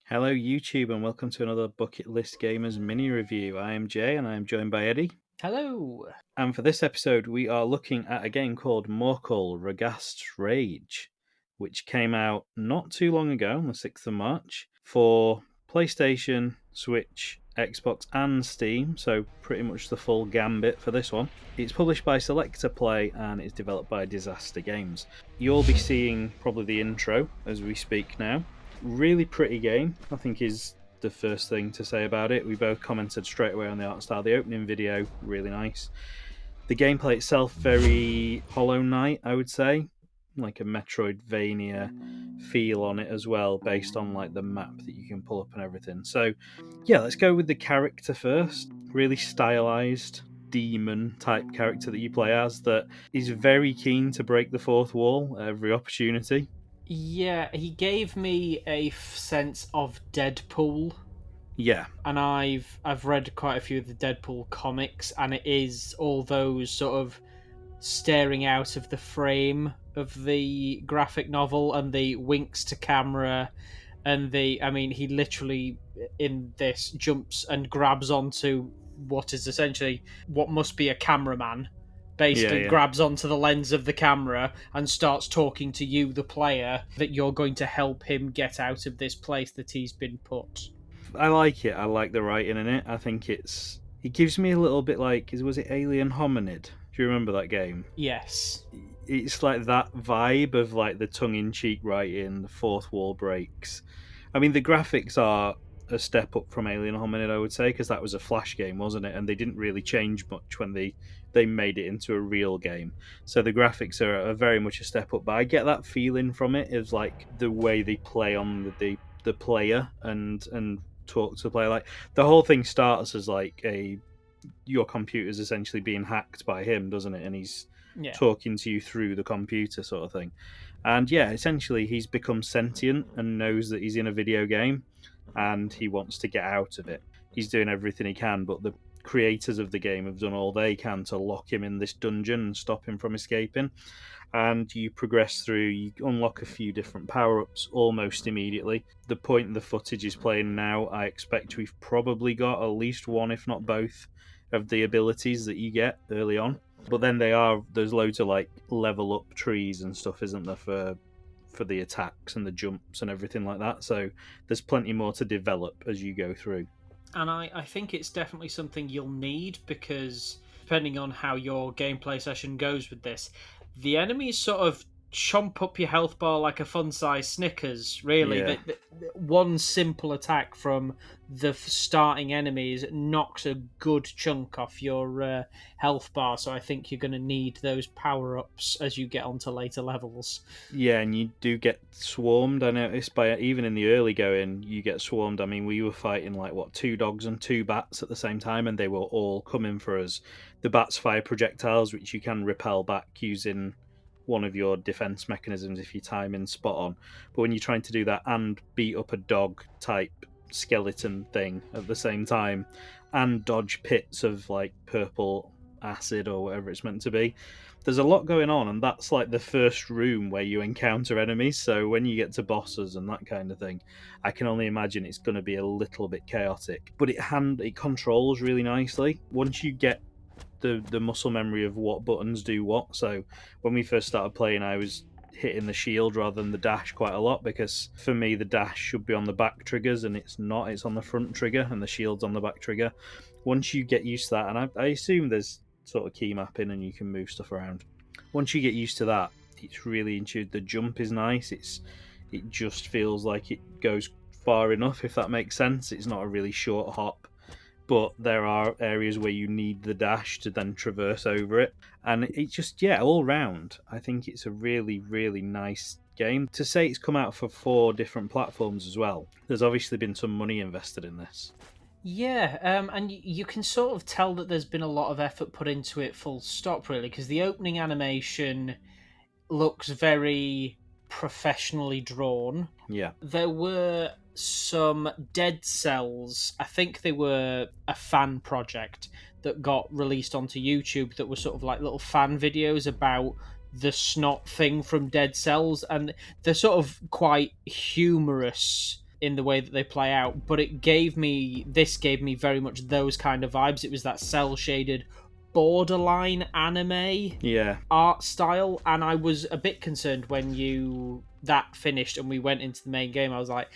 Hello, YouTube, and welcome to another Bucket List Gamers mini review. I am Jay, and I am joined by Eddie. Hello. And for this episode, we are looking at a game called Morkull, Ragast Rage, which came out not too long ago, on the 6th of March, for PlayStation, Switch, Xbox, and Steam, so pretty much the full gambit for this one. It's published by Selector Play, and it's developed by Disaster Games. You'll be seeing probably the intro as we speak now. Really pretty game, I think, is the first thing to say about it. We both commented straight away on the art style. The opening video, really nice. The gameplay itself, very Hollow Knight, I would say, like a Metroidvania feel on it as well, based on like the map that you can pull up and everything. So yeah, let's go with the character first. Really stylized demon type character that you play as, that is very keen to break the fourth wall at every opportunity. Yeah, he gave me a sense of Deadpool, Yeah, and I've read quite a few of the Deadpool comics, and it is all those sort of staring out of the frame of the graphic novel and the winks to camera and he literally in this jumps and grabs onto what is essentially what must be a cameraman, basically yeah. grabs onto the lens of the camera and starts talking to you, the player, that you're going to help him get out of this place that he's been put. I like it. I like the writing in it. I think it gives me a little bit like, was it Alien Hominid? Do you remember that game? Yes. It's like that vibe of like the tongue-in-cheek writing, the fourth wall breaks. I mean, the graphics are a step up from Alien Hominid, I would say, because that was a Flash game, wasn't it? And they didn't really change much when they made it into a real game. So the graphics are very much a step up. But I get that feeling from it, is like the way they play on the player and talk to the player. Like the whole thing starts as like your computer's essentially being hacked by him, doesn't it? And he's Yeah. talking to you through the computer, sort of thing. And yeah, essentially he's become sentient and knows that he's in a video game and he wants to get out of it. He's doing everything he can, but the creators of the game have done all they can to lock him in this dungeon and stop him from escaping. And you progress through, you unlock a few different power-ups almost immediately. The point the footage is playing now, I expect we've probably got at least one, if not both, of the abilities that you get early on. But then there's loads of like level up trees and stuff, isn't there, for the attacks and the jumps and everything like that. So there's plenty more to develop as you go through. And I think it's definitely something you'll need, because depending on how your gameplay session goes with this, the enemies sort of chomp up your health bar like a fun-sized Snickers, really. Yeah. One simple attack from the starting enemies knocks a good chunk off your health bar, so I think you're going to need those power-ups as you get onto later levels. Yeah, and you do get swarmed. I noticed even in the early going, you get swarmed. I mean, we were fighting like two dogs and two bats at the same time, and they were all coming for us. The bats fire projectiles, which you can repel back using one of your defense mechanisms if you time in spot on. But when you're trying to do that and beat up a dog type skeleton thing at the same time, and dodge pits of like purple acid or whatever it's meant to be, there's a lot going on, and that's like the first room where you encounter enemies. So when you get to bosses and that kind of thing, I can only imagine it's going to be a little bit chaotic. But it controls really nicely once you get the muscle memory of what buttons do what. So when we first started playing, I was hitting the shield rather than the dash quite a lot, because for me the dash should be on the back triggers and it's not. It's on the front trigger and the shield's on the back trigger. Once you get used to that, and I assume there's sort of key mapping and you can move stuff around. Once you get used to that, it's really intuitive. The jump is nice. It just feels like it goes far enough, if that makes sense. It's not a really short hop, but there are areas where you need the dash to then traverse over it. And it's just, yeah, all round, I think it's a really, really nice game. To say it's come out for 4 different platforms as well, there's obviously been some money invested in this. Yeah, and you can sort of tell that there's been a lot of effort put into it, full stop, really, because the opening animation looks very professionally drawn. Yeah. There were some Dead Cells, I think they were a fan project that got released onto YouTube, that were sort of like little fan videos about the snot thing from Dead Cells, and they're sort of quite humorous in the way that they play out, but this gave me very much those kind of vibes. It was that cell shaded borderline anime Yeah. art style, and I was a bit concerned when that finished and we went into the main game. I was like,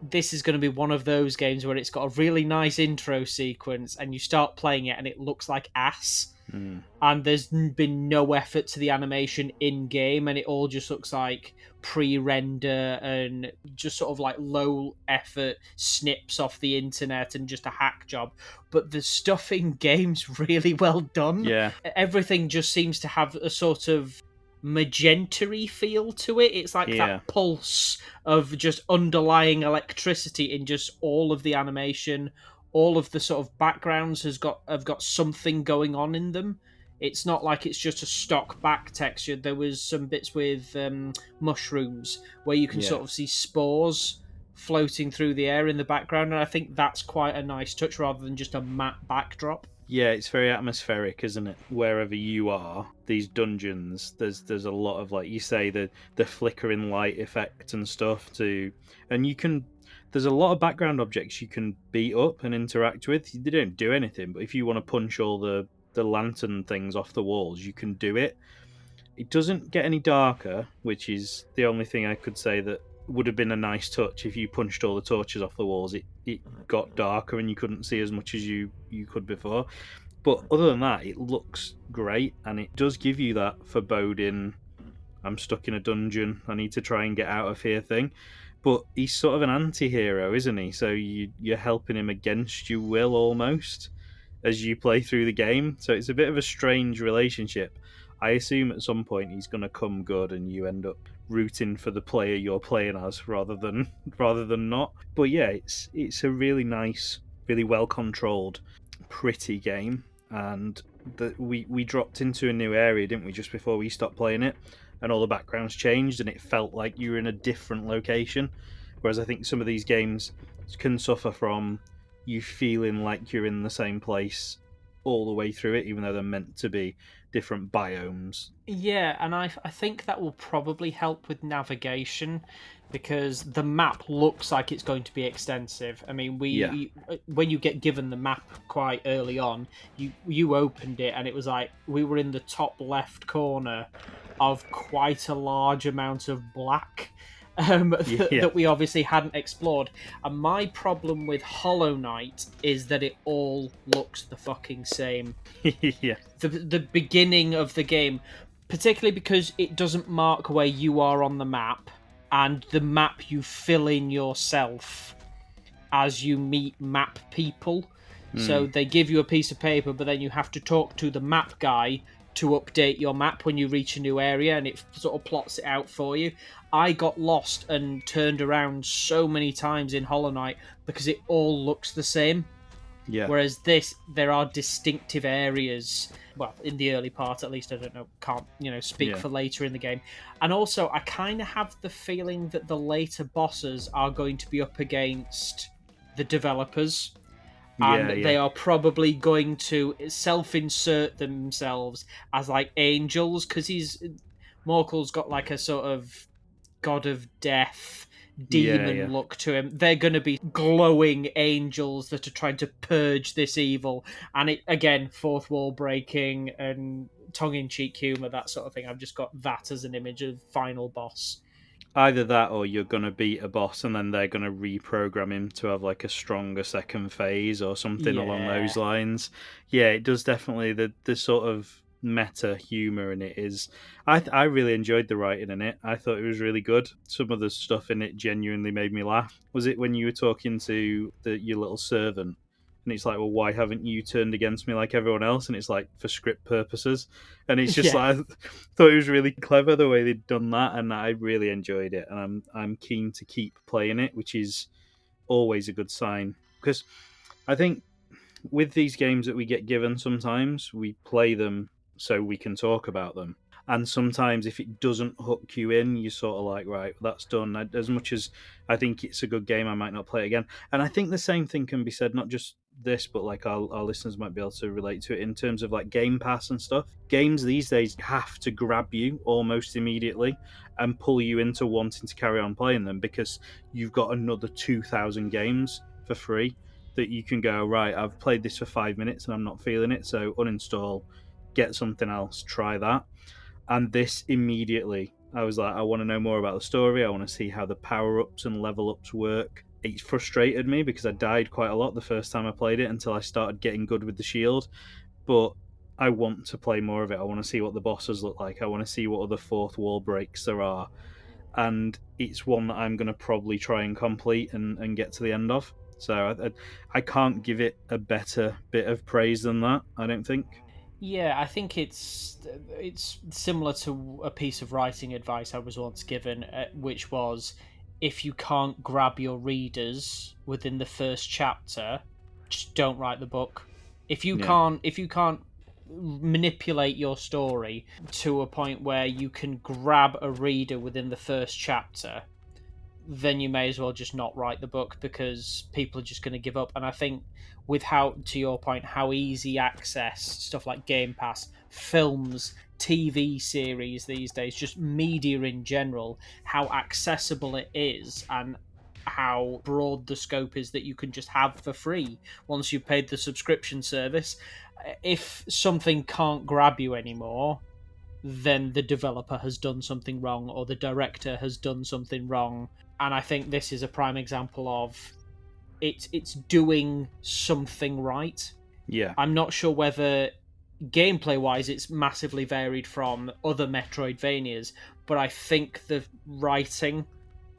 this is going to be one of those games where it's got a really nice intro sequence and you start playing it and it looks like ass. And there's been no effort to the animation in game, and it all just looks like pre-render and just sort of like low effort snips off the internet and just a hack job. But the stuff in game's really well done. Yeah. Everything just seems to have a sort of magenta-y feel to it. It's like that pulse of just underlying electricity in just all of the animation. All of the sort of backgrounds have got something going on in them. It's not like it's just a stock back texture. There was some bits with mushrooms where you can sort of see spores floating through the air in the background, and I think that's quite a nice touch rather than just a matte backdrop. Yeah, it's very atmospheric, isn't it? Wherever you are, these dungeons, there's a lot of, like you say, the flickering light effect and stuff too, and there's a lot of background objects you can beat up and interact with. They don't do anything, but if you want to punch all the lantern things off the walls, you can do it. It doesn't get any darker, which is the only thing I could say that would have been a nice touch. If you punched all the torches off the walls, it got darker and you couldn't see as much as you could before. But other than that, it looks great, and it does give you that foreboding, I'm stuck in a dungeon, I need to try and get out of here thing. But he's sort of an anti-hero, isn't he? So you're helping him against your will almost as you play through the game. So it's a bit of a strange relationship. I assume at some point he's going to come good and you end up rooting for the player you're playing as rather than not. But yeah, it's a really nice, really well controlled, pretty game. And we dropped into a new area, didn't we, just before we stopped playing it? And all the backgrounds changed and it felt like you were in a different location. Whereas I think some of these games can suffer from you feeling like you're in the same place all the way through it, even though they're meant to be different biomes. Yeah, and I think that will probably help with navigation, because the map looks like it's going to be extensive. I mean, when you get given the map quite early on, you opened it and it was like we were in the top left corner of quite a large amount of black that we obviously hadn't explored. And my problem with Hollow Knight is that it all looks the fucking same. Yeah. The beginning of the game, particularly because it doesn't mark where you are on the map, and the map you fill in yourself as you meet map people. So they give you a piece of paper, but then you have to talk to the map guy to update your map when you reach a new area, and it sort of plots it out for you. I got lost and turned around so many times in Hollow Knight because it all looks the same. Yeah. Whereas there are distinctive areas. Well, in the early part, at least, I don't know, can't speak for later in the game. And also, I kind of have the feeling that the later bosses are going to be up against the developers. And they are probably going to self-insert themselves as like angels, because Morkull's got like a sort of god of death demon look to him. They're going to be glowing angels that are trying to purge this evil, and it again, fourth wall breaking and tongue-in-cheek humor, that sort of thing. I've just got that as an image of final boss. Either that, or you're going to beat a boss and then they're going to reprogram him to have like a stronger second phase or something along those lines. Yeah, it does definitely. The sort of meta humor in it is. I really enjoyed the writing in it. I thought it was really good. Some of the stuff in it genuinely made me laugh. Was it when you were talking to your little servant? And it's like, well, why haven't you turned against me like everyone else? And it's like, for script purposes. And it's just like, I thought it was really clever the way they'd done that, and I really enjoyed it. And I'm keen to keep playing it, which is always a good sign. Because I think with these games that we get given, sometimes we play them so we can talk about them. And sometimes if it doesn't hook you in, you're sort of like, right, that's done. As much as I think it's a good game, I might not play it again. And I think the same thing can be said not just this, but like our listeners might be able to relate to it in terms of like Game Pass and stuff. Games these days have to grab you almost immediately and pull you into wanting to carry on playing them, because you've got another 2,000 games for free that you can go, right, I've played this for 5 minutes and I'm not feeling it, so uninstall, get something else, try that. And this immediately, I was like, I want to know more about the story. I want to see how the power-ups and level-ups work. It frustrated me because I died quite a lot the first time I played it until I started getting good with the shield. But I want to play more of it. I want to see what the bosses look like. I want to see what other fourth wall breaks there are. And it's one that I'm going to probably try and complete and get to the end of. So I can't give it a better bit of praise than that, I don't think. Yeah, I think it's similar to a piece of writing advice I was once given, which was, if you can't grab your readers within the first chapter, just don't write the book. If you can't manipulate your story to a point where you can grab a reader within the first chapter, then you may as well just not write the book, because people are just going to give up. And I think with how, to your point, how easy access stuff like Game Pass, films, TV series these days, just media in general, how accessible it is and how broad the scope is that you can just have for free once you've paid the subscription service. If something can't grab you anymore, then the developer has done something wrong, or the director has done something wrong. And I think this is a prime example of it's doing something right. Yeah. I'm not sure whether gameplay wise it's massively varied from other Metroidvanias, but I think the writing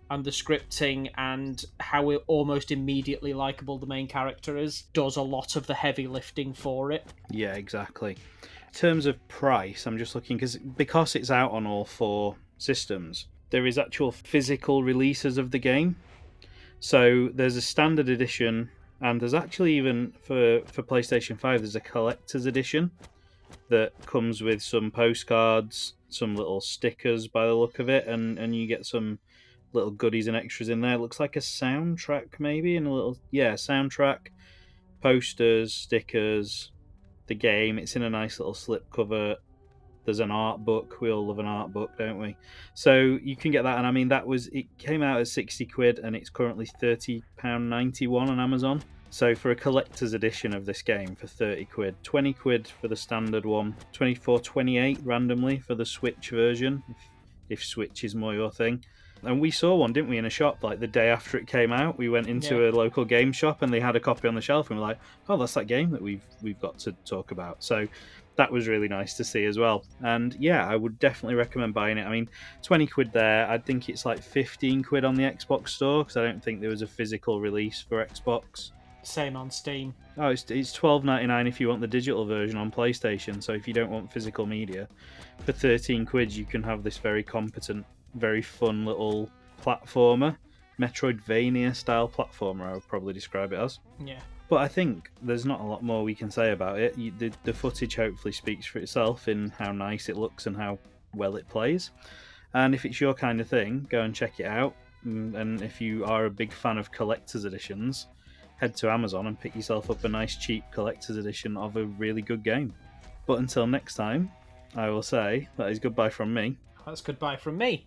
and the scripting and how almost immediately likable the main character is does a lot of the heavy lifting for it. Yeah, exactly. In terms of price, I'm just looking, because it's out on all 4 systems, there is actual physical releases of the game. So there's a standard edition, and there's actually, even for PlayStation 5, there's a collector's edition that comes with some postcards, some little stickers by the look of it, and you get some little goodies and extras in there. It looks like a soundtrack maybe, and a little, soundtrack, posters, stickers, the game. It's in a nice little slipcover. There's an art book. We all love an art book, don't we? So you can get that, and I mean, it came out at 60 quid, and it's currently £30.91 on Amazon. So for a collector's edition of this game for 30 quid, 20 quid for the standard one, 24.28 randomly for the Switch version, if Switch is more your thing. And we saw one, didn't we, in a shop like the day after it came out. We went into a local game shop and they had a copy on the shelf, and we're like, oh, that's that game that we've got to talk about. So that was really nice to see as well. And yeah, I would definitely recommend buying it. I mean, 20 quid there. I think it's like 15 quid on the Xbox store, because I don't think there was a physical release for Xbox. Same on Steam. Oh, it's $12.99 if you want the digital version on PlayStation. So if you don't want physical media, for 13 quid you can have this very competent, very fun little platformer, Metroidvania style platformer, I would probably describe it as. Yeah. But I think there's not a lot more we can say about it. The footage hopefully speaks for itself in how nice it looks and how well it plays. And if it's your kind of thing, go and check it out. And if you are a big fan of collector's editions, head to Amazon and pick yourself up a nice cheap collector's edition of a really good game. But until next time, I will say that is goodbye from me. That's goodbye from me.